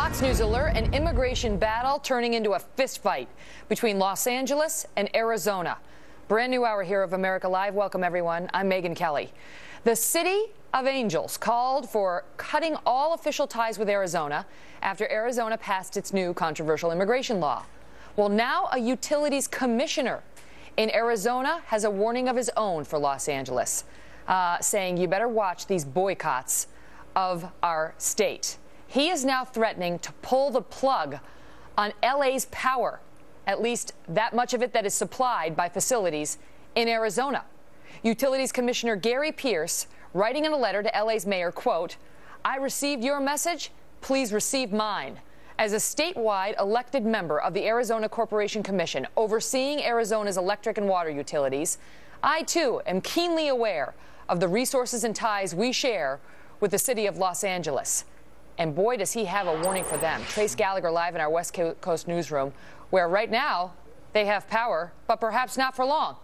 Fox News alert, an immigration battle turning into a fistfight between Los Angeles and Arizona. Brand new hour here of America Live. Welcome, everyone. I'm Megyn Kelly. The City of Angels called for cutting all official ties with Arizona after Arizona passed its new controversial immigration law. Well, now a utilities commissioner in Arizona has a warning of his own for Los Angeles, saying you better watch these boycotts of our state. He is now threatening to pull the plug on LA's power, at least that much of it that is supplied by facilities in Arizona. Utilities Commissioner Gary Pierce writing in a letter to LA's mayor, quote, "I received your message, please receive mine." As a statewide elected member of the Arizona Corporation Commission overseeing Arizona's electric and water utilities, I too am keenly aware of the resources and ties we share with the city of Los Angeles. And boy, does he have a warning for them. Trace Gallagher live in our West Coast newsroom, where right now they have power, but perhaps not for long.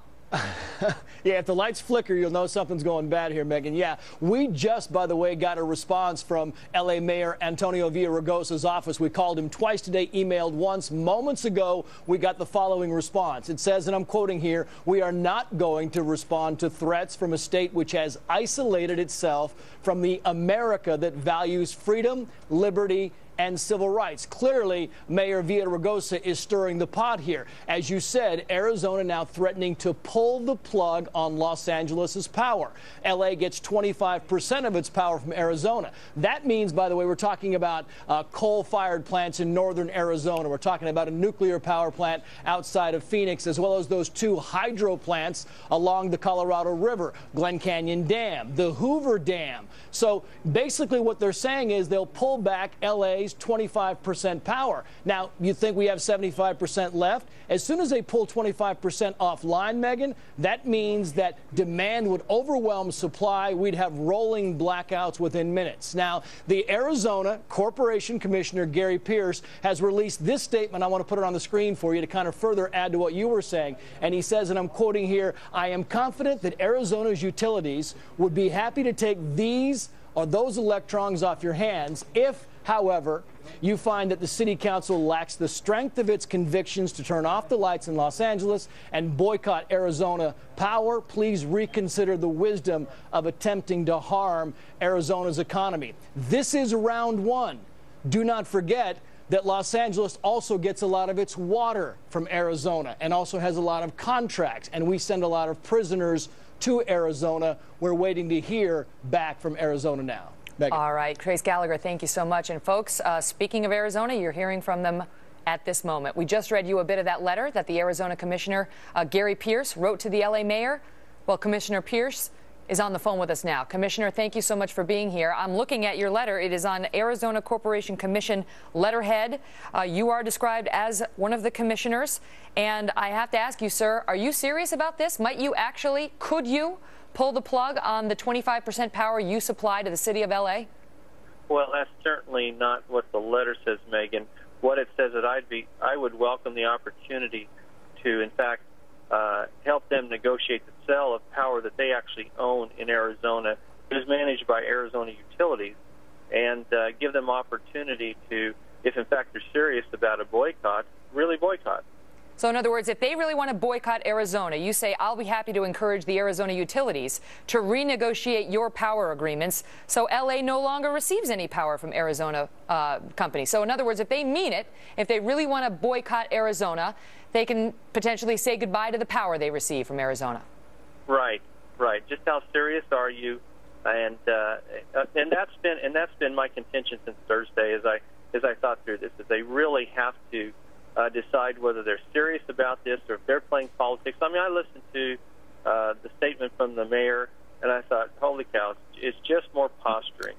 Yeah, if the lights flicker, you'll know something's going bad here, Megyn. Yeah, we just, by the way, got a response from L.A. Mayor Antonio Villaraigosa's office. We called him twice today, emailed once. Moments ago, we got the following response. It says, and I'm quoting here, "We are not going to respond to threats from a state which has isolated itself from the America that values freedom, liberty, and civil rights." Clearly, Mayor Villaraigosa is stirring the pot here. As you said, Arizona now threatening to pull the plug on Los Angeles's power. L.A. gets 25% of its power from Arizona. That means, by the way, we're talking about coal-fired plants in northern Arizona. We're talking about a nuclear power plant outside of Phoenix, as well as those two hydro plants along the Colorado River, Glen Canyon Dam, the Hoover Dam. So basically what they're saying is they'll pull back L.A.'s 25% power. Now, you think we have 75% left? As soon as they pull 25% offline, Megyn, that means that demand would overwhelm supply. We'd have rolling blackouts within minutes. Now, the Arizona Corporation Commissioner, Gary Pierce, has released this statement. I want to put it on the screen for you to kind of further add to what you were saying. And he says, and I'm quoting here, "I am confident that Arizona's utilities would be happy to take these or those electrons off your hands if, however, you find that the city council lacks the strength of its convictions to turn off the lights in Los Angeles and boycott Arizona power. Please reconsider the wisdom of attempting to harm Arizona's economy." This is round one. Do not forget that Los Angeles also gets a lot of its water from Arizona and also has a lot of contracts, and we send a lot of prisoners to Arizona. We're waiting to hear back from Arizona now. Megyn. All right, Trace Gallagher, thank you so much. And folks, speaking of Arizona, you're hearing from them at this moment. We just read you a bit of that letter that the Arizona Commissioner, Gary Pierce, wrote to the L.A. Mayor. Well, Commissioner Pierce is on the phone with us now. Commissioner, thank you so much for being here. I'm looking at your letter. It is on Arizona Corporation Commission letterhead. You are described as one of the commissioners. And I have to ask you, sir, are you serious about this? Could you pull the plug on the 25% power you supply to the city of L.A.? Well, that's certainly not what the letter says, Megyn. What it says that I would welcome the opportunity to, in fact, help them negotiate the sale of power that they actually own in Arizona. It is managed by Arizona Utilities, and give them opportunity to, if in fact they're serious about a boycott, really boycott. So in other words, if they really want to boycott Arizona, you say, I'll be happy to encourage the Arizona utilities to renegotiate your power agreements so L.A. no longer receives any power from Arizona companies. So in other words, if they mean it, if they really want to boycott Arizona, they can potentially say goodbye to the power they receive from Arizona. Right, right. Just how serious are you? And that's been my contention since Thursday as I thought through this, is they really have to decide whether they're serious about this or if they're playing politics. I mean, I listened to the statement from the mayor, and I thought, holy cow, it's just more posturing.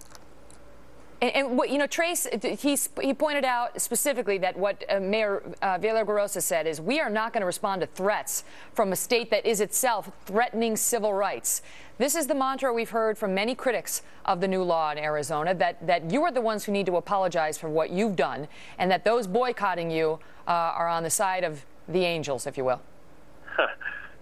And what, you know, Trace, he pointed out specifically that what Mayor Villaraigosa said is we are not going to respond to threats from a state that is itself threatening civil rights. This is the mantra we've heard from many critics of the new law in Arizona, that you are the ones who need to apologize for what you've done, and that those boycotting you are on the side of the angels, if you will.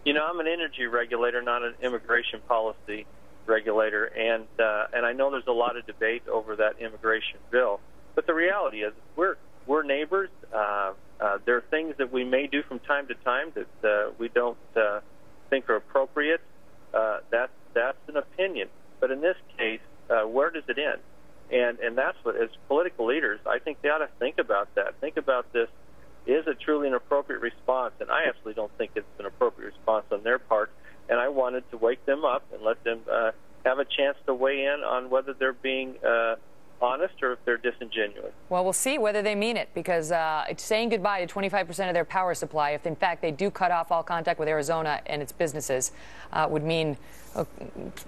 You know, I'm an energy regulator, not an immigration policy regulator, and I know there's a lot of debate over that immigration bill. But the reality is, we're neighbors. There are things that we may do from time to time that we don't think are appropriate. That's an opinion. But in this case, where does it end? And that's what, as political leaders, I think they ought to think about that. Think about this. Is it truly an appropriate response? And I absolutely don't think it's an appropriate response on their part. And I wanted to wake them up and let them have a chance to weigh in on whether they're being honest or if they're disingenuous. Well, we'll see whether they mean it, because saying goodbye to 25% of their power supply, if in fact they do cut off all contact with Arizona and its businesses, would mean,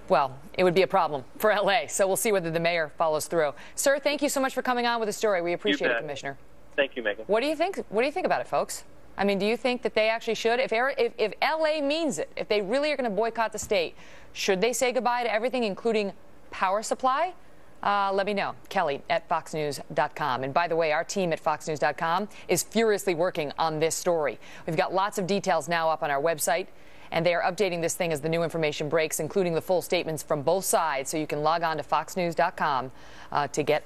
well, it would be a problem for L.A. So we'll see whether the mayor follows through. Sir, thank you so much for coming on with the story. We appreciate it, Commissioner. Thank you, Megyn. What do you think? What do you think about it, folks? I mean, do you think that they actually should? If L.A. means it, if they really are going to boycott the state, should they say goodbye to everything, including power supply? Let me know. Kelly at foxnews.com. And by the way, our team at foxnews.com is furiously working on this story. We've got lots of details now up on our website, and they are updating this thing as the new information breaks, including the full statements from both sides. So you can log on to foxnews.com to get